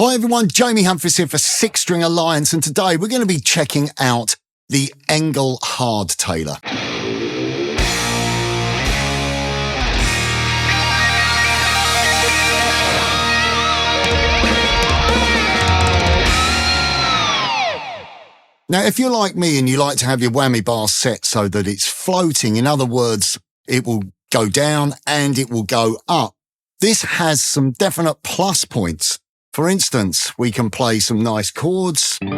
Hi everyone, Jamie Humphries here for Six String Alliance, and today we're going to be checking out the Engl Hardtailer. Now, if you're like me and you like to have your whammy bar set so that it's floating, in other words, it will go down and it will go up, this has some definite plus points. For instance, we can play some nice chords. And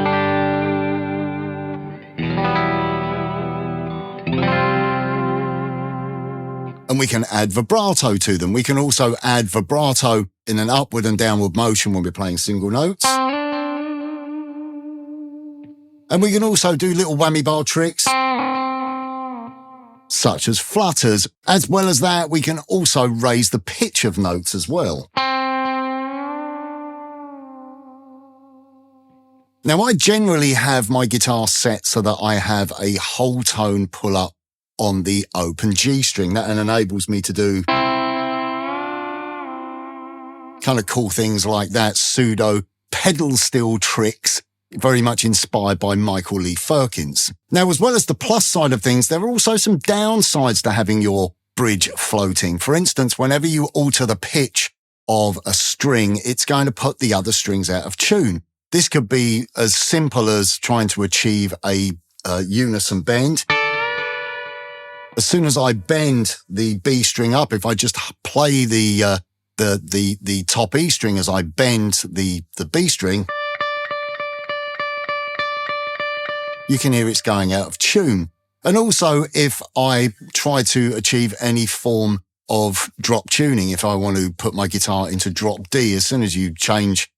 we can add vibrato to them. We can also add vibrato in an upward and downward motion when we're playing single notes. And we can also do little whammy bar tricks, such as flutters. As well as that, we can also raise the pitch of notes as well. Now, I generally have my guitar set so that I have a whole tone pull up on the open G string. That enables me to do kind of cool things like that, pseudo pedal steel tricks, very much inspired by Michael Lee Firkins. Now, as well as the plus side of things, there are also some downsides to having your bridge floating. For instance, whenever you alter the pitch of a string, it's going to put the other strings out of tune. This could be as simple as trying to achieve a unison bend. As soon as I bend the B string up, if I just play the top E string as I bend the B string, you can hear it's going out of tune. And also, if I try to achieve any form of drop tuning, if I want to put my guitar into drop D, as soon as you change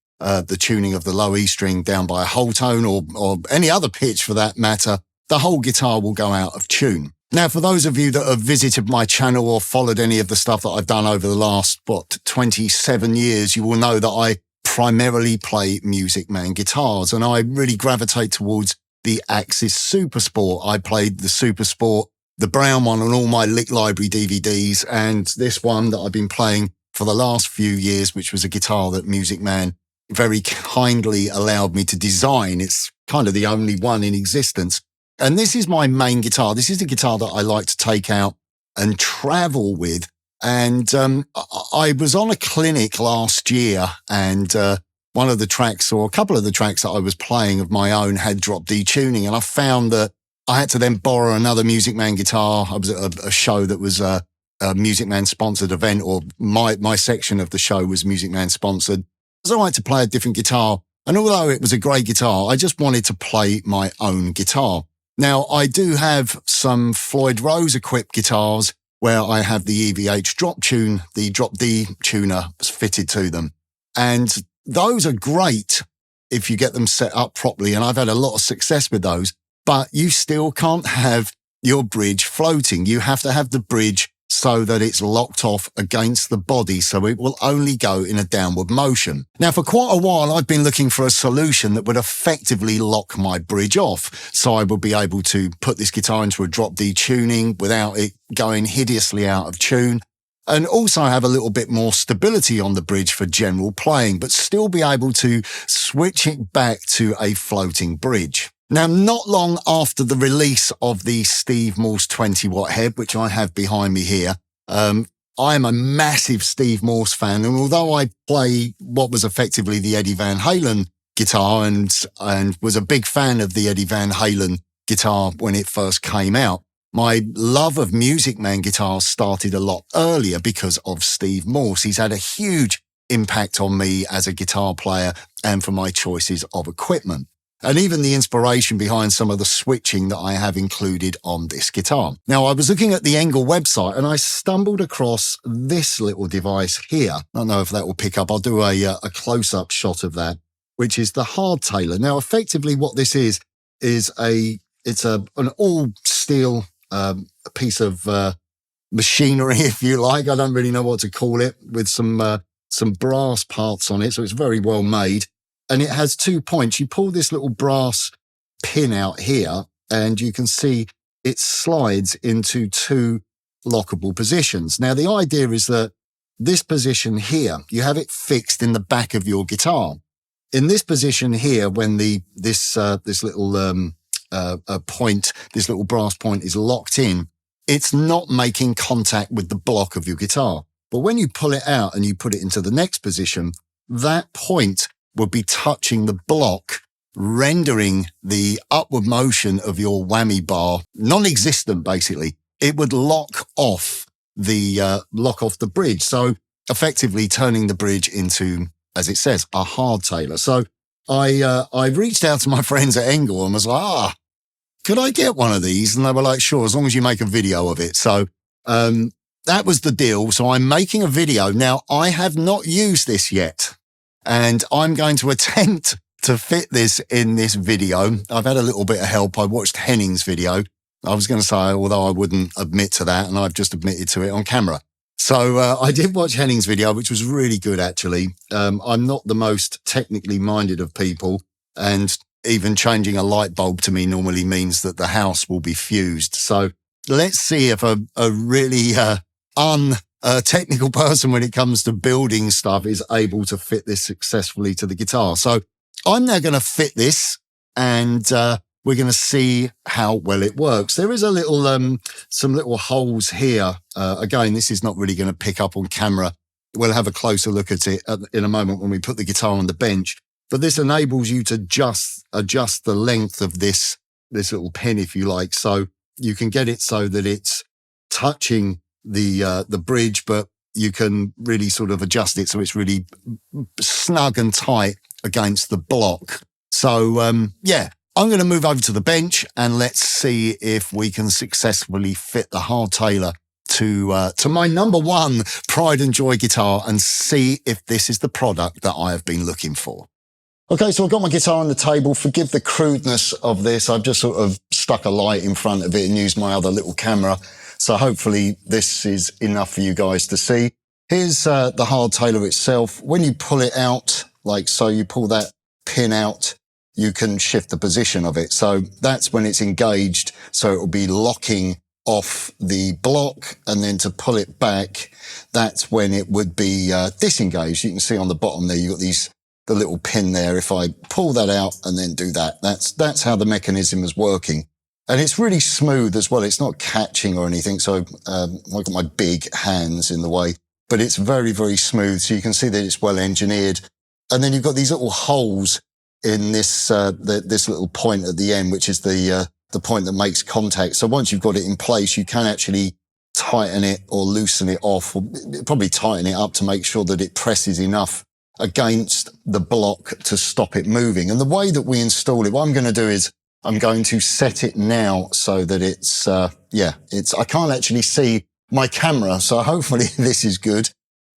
the tuning of the low E string down by a whole tone or any other pitch for that matter, the whole guitar will go out of tune. Now, for those of you that have visited my channel or followed any of the stuff that I've done over the last, 27 years, you will know that I primarily play Music Man guitars, and I really gravitate towards the Axis Super Sport. I played the Super Sport, the brown one, on all my Lick Library DVDs, and this one that I've been playing for the last few years, which was a guitar that Music Man very kindly allowed me to design. It's kind of the only one in existence. And this is my main guitar. This is the guitar that I like to take out and travel with. And I was on a clinic last year, and one of the tracks, or a couple of the tracks that I was playing of my own, had drop D tuning. And I found that I had to then borrow another Music Man guitar. I was at a show that was a Music Man sponsored event, or my section of the show was Music Man sponsored. So I had to play a different guitar. And although it was a great guitar, I just wanted to play my own guitar. Now, I do have some Floyd Rose equipped guitars where I have the EVH drop tune, the drop D tuner fitted to them. And those are great if you get them set up properly. And I've had a lot of success with those, but you still can't have your bridge floating. You have to have the bridge so that it's locked off against the body, so it will only go in a downward motion. Now, for quite a while, I've been looking for a solution that would effectively lock my bridge off, so I would be able to put this guitar into a drop D tuning without it going hideously out of tune, and also have a little bit more stability on the bridge for general playing, but still be able to switch it back to a floating bridge. Now, not long after the release of the Steve Morse 20-watt head, which I have behind me here, I am a massive Steve Morse fan. And although I play what was effectively the Eddie Van Halen guitar and was a big fan of the Eddie Van Halen guitar when it first came out, my love of Music Man guitars started a lot earlier because of Steve Morse. He's had a huge impact on me as a guitar player and for my choices of equipment, and even the inspiration behind some of the switching that I have included on this guitar. Now, I was looking at the Engl website and I stumbled across this little device here. I don't know if that will pick up. I'll do a close-up shot of that, which is the Hardtailer. Now, effectively what this is an all-steel piece of machinery, if you like. I don't really know what to call it, with some brass parts on it, so it's very well made. And it has 2 points. You pull this little brass pin out here, and you can see it slides into 2 lockable positions. Now, the idea is that this position here, you have it fixed in the back of your guitar. in this position here, when this little point, this little brass point is locked in, it's not making contact with the block of your guitar. But when you pull it out and you put it into the next position, that point will be touching the block, rendering the upward motion of your whammy bar non-existent, basically. It would lock off the bridge. So effectively turning the bridge into, as it says, a hardtailer. So I reached out to my friends at Engl and was like, could I get one of these? And they were like, sure, as long as you make a video of it. So that was the deal. So I'm making a video. Now, I have not used this yet, and I'm going to attempt to fit this in this video. I've had a little bit of help. I watched Henning's video. I was going to say, although I wouldn't admit to that, and I've just admitted to it on camera. So I did watch Henning's video, which was really good, actually. I'm not the most technically minded of people, and even changing a light bulb to me normally means that the house will be fused. So let's see if a really technical person when it comes to building stuff is able to fit this successfully to the guitar. So I'm now going to fit this, and we're going to see how well it works. There is a little, some little holes here. Again, this is not really going to pick up on camera. We'll have a closer look at it in a moment when we put the guitar on the bench. But this enables you to just adjust the length of this little pin, if you like. So you can get it so that it's touching the bridge, but you can really sort of adjust it so it's really snug and tight against the block. So, yeah, I'm going to move over to the bench and let's see if we can successfully fit the hardtailer to my number one pride and joy guitar and see if this is the product that I have been looking for. Okay, so I've got my guitar on the table. Forgive the crudeness of this. I've just sort of stuck a light in front of it and used my other little camera. So hopefully this is enough for you guys to see. Here's the hardtailer itself. When you pull it out, like so, you pull that pin out, you can shift the position of it. So that's when it's engaged. So it will be locking off the block, and then to pull it back, that's when it would be disengaged. You can see on the bottom there, you've got the little pin there. If I pull that out and then do that, that's how the mechanism is working. And it's really smooth as well. It's not catching or anything. So I've got my big hands in the way, but it's very, very smooth. So you can see that it's well engineered. And then you've got these little holes in this little point at the end, which is the point that makes contact. So once you've got it in place, you can actually tighten it or loosen it off, or probably tighten it up to make sure that it presses enough against the block to stop it moving. And the way that we install it, what I'm going to do is I'm going to set it now so that it's, I can't actually see my camera. So hopefully this is good.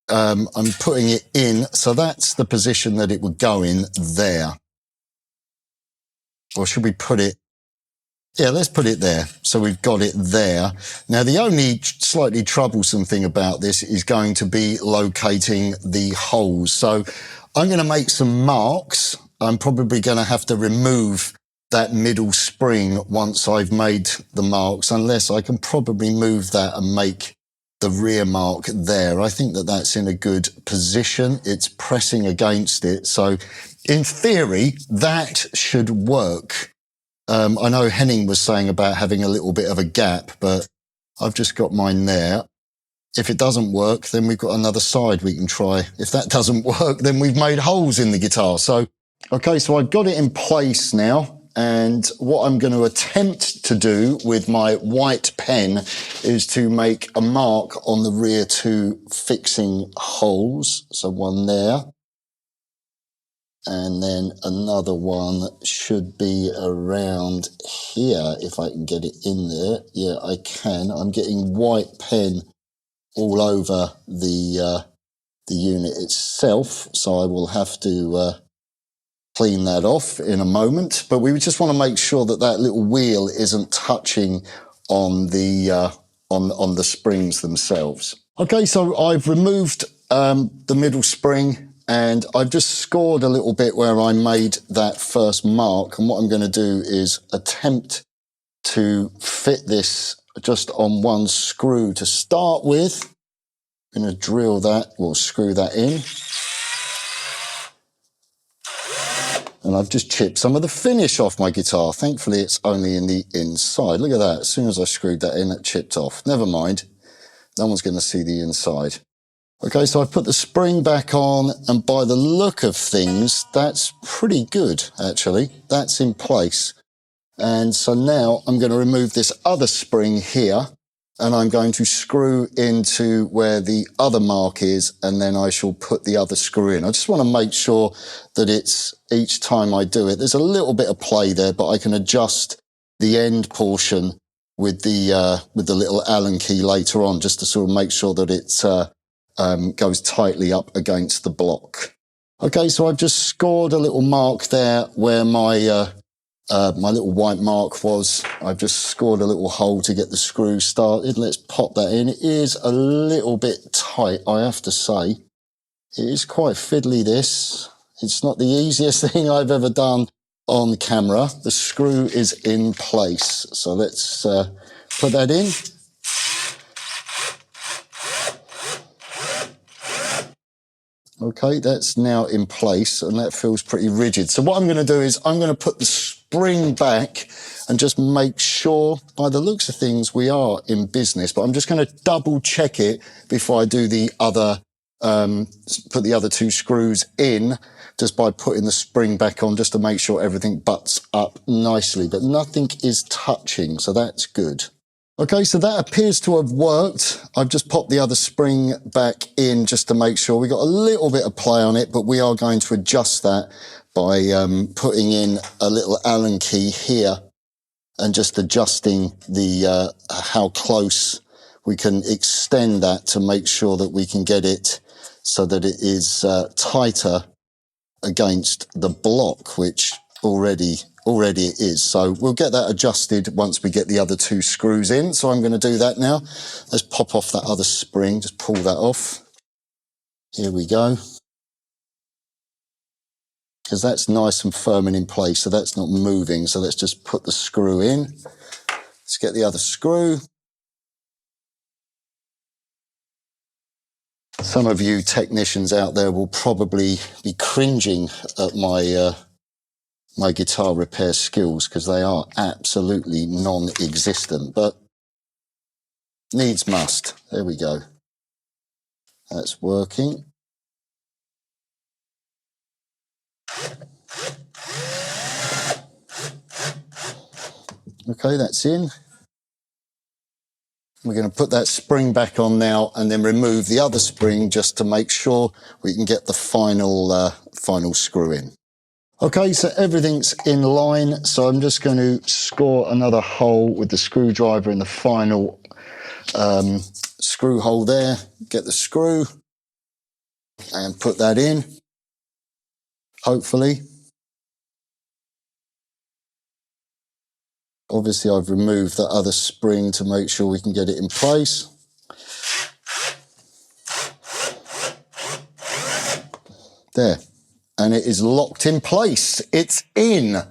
I'm putting it in. So that's the position that it would go in there. Or should we put it? Yeah, let's put it there. So we've got it there. Now, the only slightly troublesome thing about this is going to be locating the holes. So I'm going to make some marks. I'm probably going to have to remove that middle spring once I've made the marks, unless I can probably move that and make the rear mark there. I think that that's in a good position. It's pressing against it. So in theory, that should work. I know Henning was saying about having a little bit of a gap, but I've just got mine there. If it doesn't work, then we've got another side we can try. If that doesn't work, then we've made holes in the guitar. So, okay, so I've got it in place now. And what I'm going to attempt to do with my white pen is to make a mark on the rear two fixing holes. So one there. And then another one should be around here, if I can get it in there. Yeah, I can. I'm getting white pen all over the unit itself, so I will have to clean that off in a moment. But we just want to make sure that that little wheel isn't touching on the on the springs themselves. Okay, so I've removed the middle spring. And I've just scored a little bit where I made that first mark. And what I'm going to do is attempt to fit this just on one screw to start with. I'm going to drill that or screw that in. And I've just chipped some of the finish off my guitar. Thankfully, it's only in the inside. Look at that. As soon as I screwed that in, it chipped off. Never mind. No one's going to see the inside. Okay, so I put the spring back on, and by the look of things, that's pretty good, actually. That's in place. And so now I'm going to remove this other spring here, and I'm going to screw into where the other mark is, and then I shall put the other screw in. I just want to make sure that it's, each time I do it, there's a little bit of play there, but I can adjust the end portion with the little Allen key later on, just to sort of make sure that it goes tightly up against the block. Okay, so I've just scored a little mark there where my little white mark was. I've just scored a little hole to get the screw started. Let's pop that in. It is a little bit tight, I have to say. It is quite fiddly, this. It's not the easiest thing I've ever done on camera. The screw is in place. So let's put that in. Okay, that's now in place, and that feels pretty rigid. So what I'm going to do is I'm going to put the spring back and just make sure, by the looks of things, we are in business. But I'm just going to double check it before I do the other, put the other two screws in, just by putting the spring back on, just to make sure everything butts up nicely. But nothing is touching, so that's good. Okay, so that appears to have worked. I've just popped the other spring back in just to make sure. We got a little bit of play on it, but we are going to adjust that by putting in a little Allen key here and just adjusting the how close we can extend that to make sure that we can get it so that it is tighter against the block, which already it is. So we'll get that adjusted once we get the other two screws in. So I'm going to do that now. Let's pop off that other spring, just pull that off. Here we go. Because that's nice and firm and in place, so that's not moving. So let's just put the screw in. Let's get the other screw. Some of you technicians out there will probably be cringing at my guitar repair skills, because they are absolutely non-existent, but needs must. There we go. That's working. Okay, that's in. We're going to put that spring back on now and then remove the other spring just to make sure we can get the final screw in. Okay, so everything's in line, so I'm just going to score another hole with the screwdriver in the final screw hole there, get the screw and put that in, hopefully. Obviously, I've removed the other spring to make sure we can get it in place. There. And it is locked in place. It's in.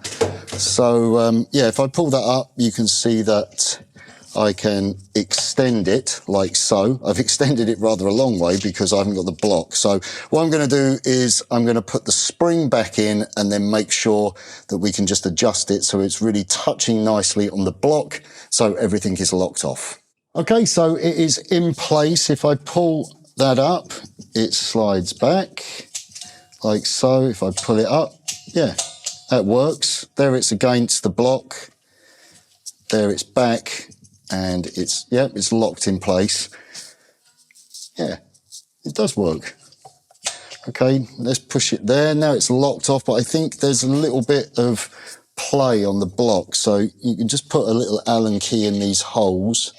So, yeah, if I pull that up, you can see that I can extend it like so. I've extended it rather a long way because I haven't got the block. So what I'm going to do is I'm going to put the spring back in and then make sure that we can just adjust it so it's really touching nicely on the block so everything is locked off. Okay, so it is in place. If I pull that up, it slides back like so. If I pull it up, yeah, that works. There it's against the block. There it's back. And it's, yeah, it's locked in place. Yeah, it does work. Okay, let's push it there. Now it's locked off, but I think there's a little bit of play on the block. So you can just put a little Allen key in these holes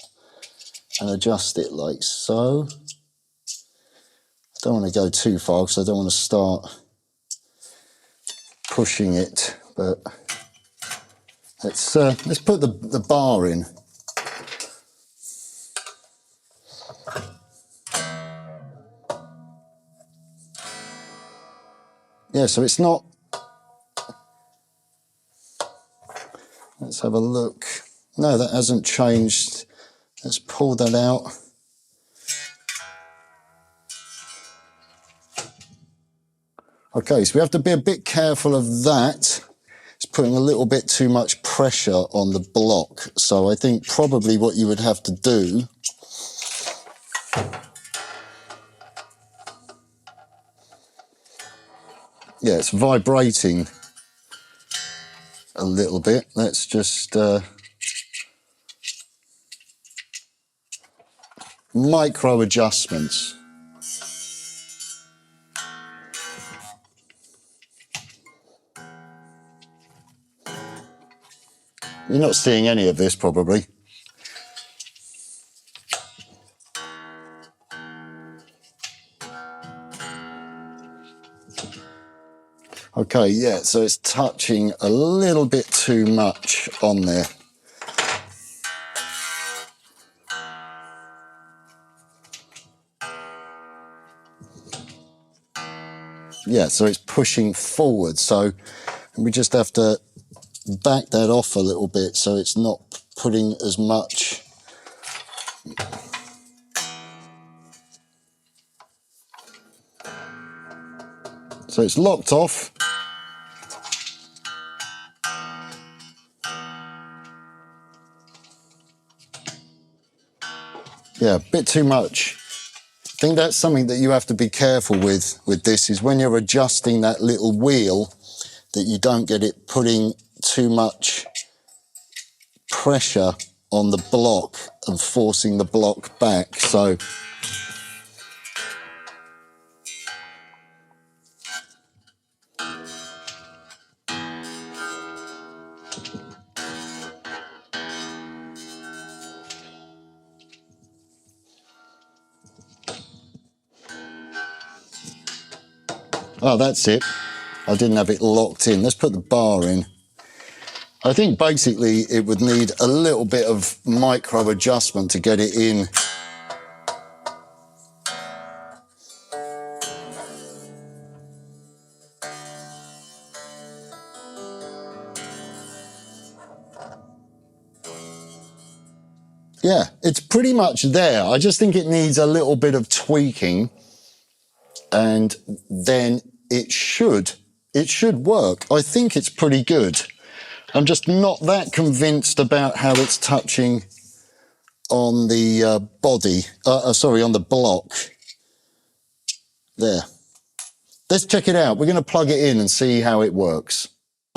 and adjust it like so. I don't want to go too far because I don't want to start pushing it, but let's put the bar in. Yeah, so it's not... Let's have a look. No, that hasn't changed. Let's pull that out. Okay, so we have to be a bit careful of that. It's putting a little bit too much pressure on the block. So I think probably what you would have to do yeah, it's vibrating a little bit. Let's just micro adjustments. You're not seeing any of this probably. Okay, yeah, so it's touching a little bit too much on there. Yeah, so it's pushing forward. So we just have to back that off a little bit so it's not putting as much. So it's locked off. Yeah, a bit too much. I think that's something that you have to be careful with this, is when you're adjusting that little wheel, that you don't get it putting too much pressure on the block and forcing the block back. So oh, that's it. I didn't have it locked in. Let's put the bar in. I think basically it would need a little bit of micro adjustment to get it in. Yeah, it's pretty much there. I just think it needs a little bit of tweaking, and then it should work. I think it's pretty good. I'm just not that convinced about how it's touching on the body, sorry, on the block. There. Let's check it out. We're going to plug it in and see how it works.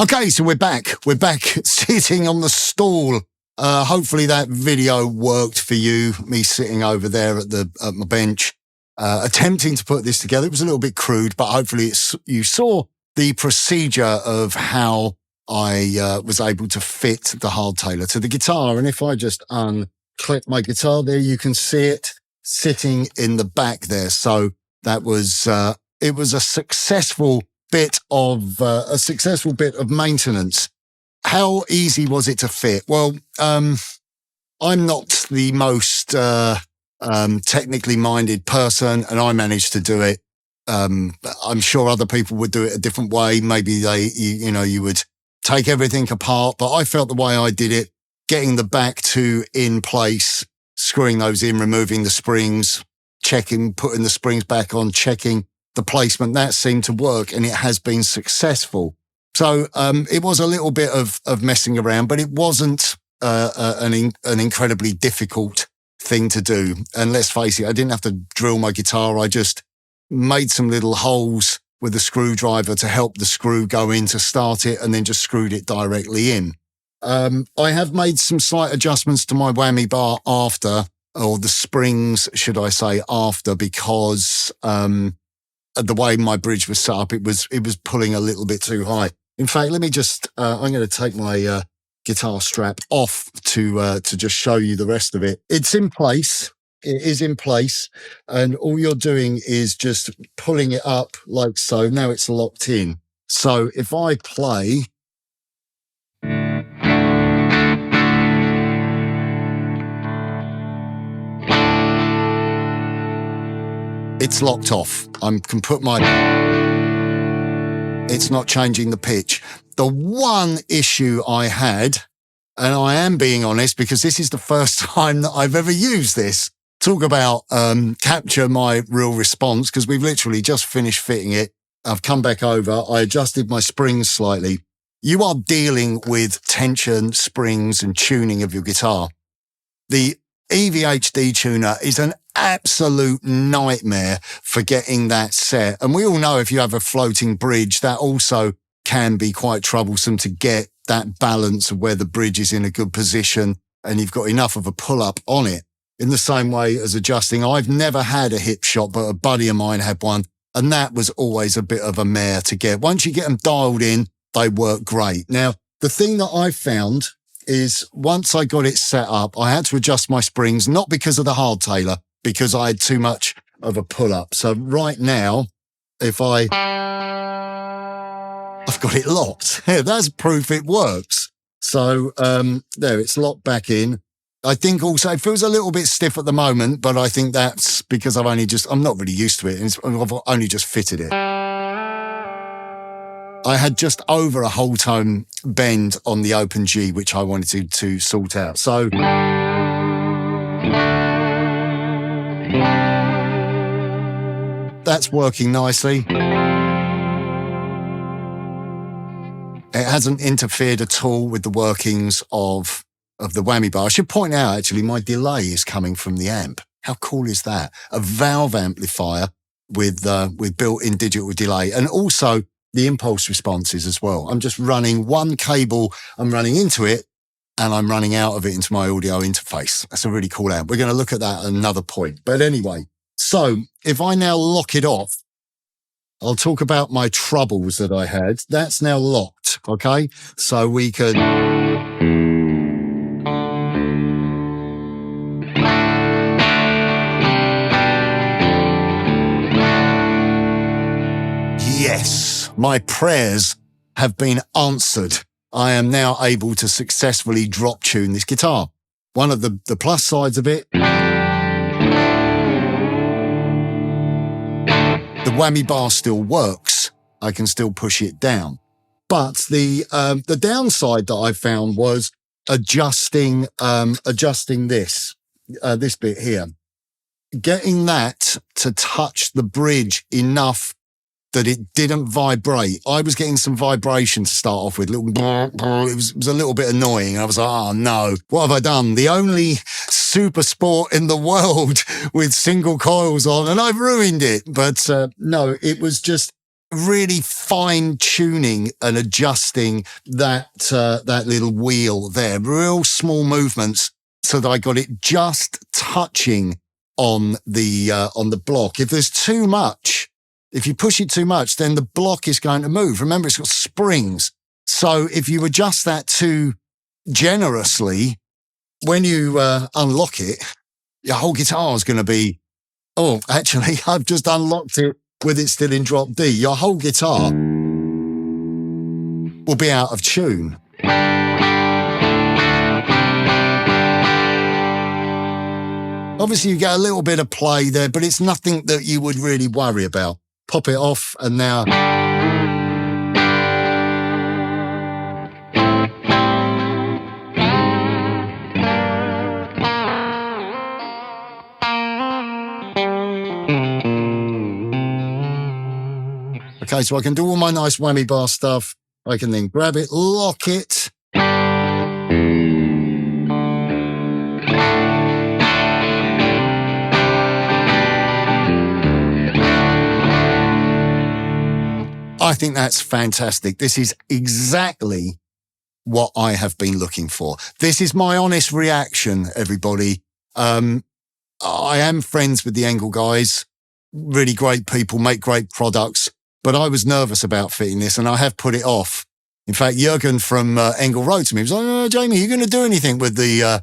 Okay, so we're back. We're back sitting on the stool. Hopefully that video worked for you, me sitting over there at my bench, attempting to put this together. It was a little bit crude, but hopefully you saw the procedure of how I was able to fit the hardtailer to the guitar. And if I just unclip my guitar there, you can see it sitting in the back there. So that was, it was a successful bit of maintenance. How easy was it to fit? Well, I'm not the most technically minded person, and I managed to do it. I'm sure other people would do it a different way. Maybe you would take everything apart, but I felt the way I did it, getting the back two in place, screwing those in, removing the springs, checking, putting the springs back on, checking the placement, that seemed to work, and it has been successful. So it was a little bit of messing around, but it wasn't an incredibly difficult thing to do. And let's face it, I didn't have to drill my guitar. I just made some little holes with a screwdriver to help the screw go in to start it, and then just screwed it directly in. I have made some slight adjustments to my whammy bar after, or the springs, should I say, after, because the way my bridge was set up, it was pulling a little bit too high. In fact, let me just, I'm going to take my guitar strap off to just show you the rest of it. It's in place. It is in place. And all you're doing is just pulling it up like so. Now it's locked in. So if I play, it's locked off. I can put it's not changing the pitch. The one issue I had, and I am being honest because this is the first time that I've ever used this, talk about capture my real response, because we've literally just finished fitting it. I've come back over. I adjusted my springs slightly. You are dealing with tension, springs, and tuning of your guitar. The EVHD tuner is an absolute nightmare for getting that set. And we all know if you have a floating bridge, that also can be quite troublesome to get that balance of where the bridge is in a good position and you've got enough of a pull-up on it. In the same way as adjusting, I've never had a hip shot, but a buddy of mine had one, and that was always a bit of a mare to get. Once you get them dialed in, they work great. Now, the thing that I found is once I got it set up, I had to adjust my springs, not because of the hardtailer, because I had too much of a pull-up. So right now, if I've got it locked. Yeah, that's proof it works. So there, it's locked back in. I think also it feels a little bit stiff at the moment, but I think that's because I'm not really used to it. I've only just fitted it. I had just over a whole tone bend on the open G, which I wanted to sort out. So that's working nicely. It hasn't interfered at all with the workings of the whammy bar. I should point out, actually, my delay is coming from the amp. How cool is that? A valve amplifier with built-in digital delay, and also the impulse responses as well. I'm just running one cable. I'm running into it, and I'm running out of it into my audio interface. That's a really cool amp. We're going to look at that at another point. But anyway, so if I now lock it off, I'll talk about my troubles that I had. That's now locked, okay? So we can... Yes, my prayers have been answered. I am now able to successfully drop tune this guitar. One of the plus sides of it... The whammy bar still works. I can still push it down. But the downside that I found was adjusting this bit here. Getting that to touch the bridge enough that it didn't vibrate. I was getting some vibration to start off with. It was a little bit annoying. I was like, oh no, what have I done? The only super sport in the world with single coils on, and I've ruined it. But no, it was just really fine tuning and adjusting that little wheel there. Real small movements so that I got it just touching on the block. If there's too much, if you push it too much, then the block is going to move. Remember, it's got springs. So if you adjust that too generously, when you unlock it, your whole guitar is going to be, oh, actually, I've just unlocked it with it still in drop D. Your whole guitar will be out of tune. Obviously, you get a little bit of play there, but it's nothing that you would really worry about. Pop it off, and now... Okay, so I can do all my nice whammy bar stuff. I can then grab it, lock it. I think that's fantastic. This is exactly what I have been looking for. This is my honest reaction, everybody. I am friends with the Engl guys. Really great people, make great products. But I was nervous about fitting this, and I have put it off. In fact, Jürgen from Engl wrote to me. He was like, oh, Jamie, are you going to do anything with that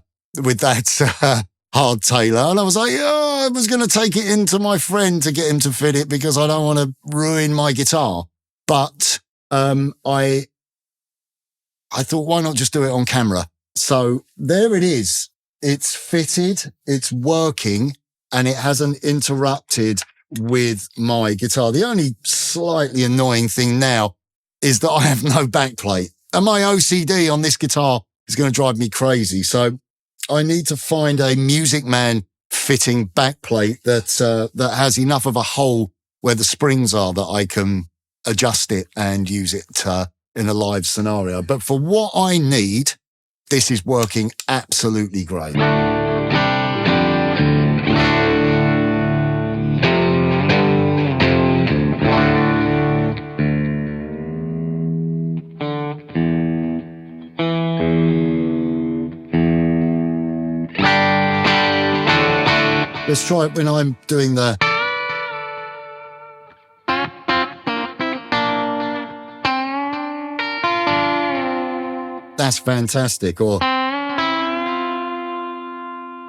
hardtailer? And I was like, I was going to take it into my friend to get him to fit it because I don't want to ruin my guitar. But I thought, why not just do it on camera? So there it is. It's fitted, it's working, and it hasn't interrupted with my guitar. The only slightly annoying thing now is that I have no backplate, and my OCD on this guitar is going to drive me crazy. So I need to find a Music Man fitting backplate that has enough of a hole where the springs are that I can adjust it and use it in a live scenario. But for what I need, this is working absolutely great. Let's try it when I'm doing the... That's fantastic. Or,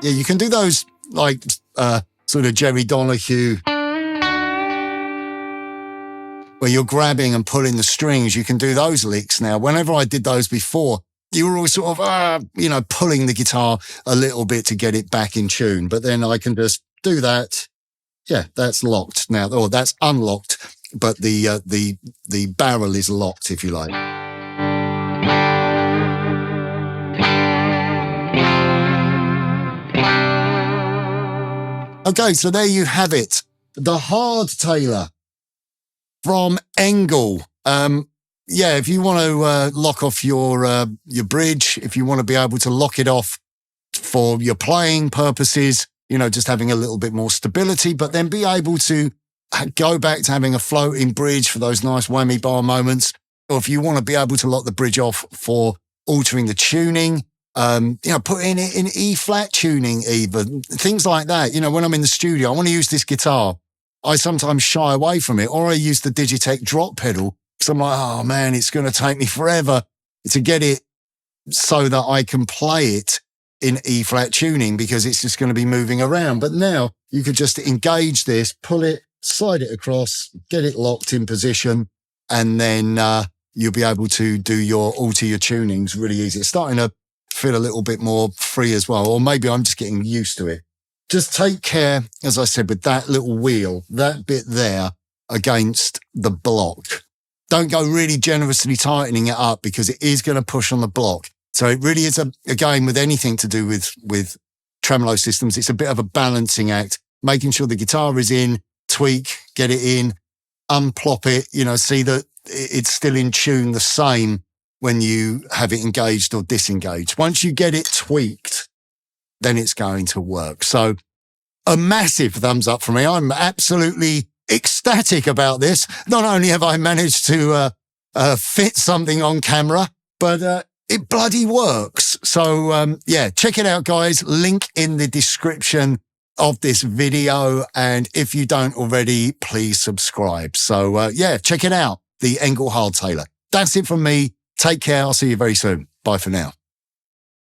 yeah, you can do those like sort of Jerry Donahue, where you're grabbing and pulling the strings. You can do those licks now. Whenever I did those before, you were always sort of, pulling the guitar a little bit to get it back in tune. But then I can just do that. Yeah, that's locked now, or that's unlocked, but the barrel is locked, if you like. Okay, so there you have it. The Hardtailer from Engl. If you want to lock off your bridge, if you want to be able to lock it off for your playing purposes, just having a little bit more stability, but then be able to go back to having a floating bridge for those nice whammy bar moments. Or if you want to be able to lock the bridge off for altering the tuning, putting it in E-flat tuning even, things like that. When I'm in the studio, I want to use this guitar. I sometimes shy away from it, or I use the Digitech drop pedal because I'm like, oh man, it's going to take me forever to get it so that I can play it in E-flat tuning because it's just going to be moving around. But now you could just engage this, pull it, slide it across, get it locked in position, and then you'll be able to alter your tunings really easy. It's starting to feel a little bit more free as well, or maybe I'm just getting used to it. Just take care, as I said, with that little wheel, that bit there against the block. Don't go really generously tightening it up because it is going to push on the block. So it really is, again, with anything to do with tremolo systems, it's a bit of a balancing act, making sure the guitar is in, tweak, get it in, unplop it, see that it's still in tune the same when you have it engaged or disengaged. Once you get it tweaked, then it's going to work. So a massive thumbs up from me. I'm absolutely ecstatic about this. Not only have I managed to fit something on camera, but it bloody works. So check it out, guys. Link in the description of this video. And if you don't already, please subscribe. So check it out. The Engl Hardtailer. That's it from me. Take care. I'll see you very soon. Bye for now.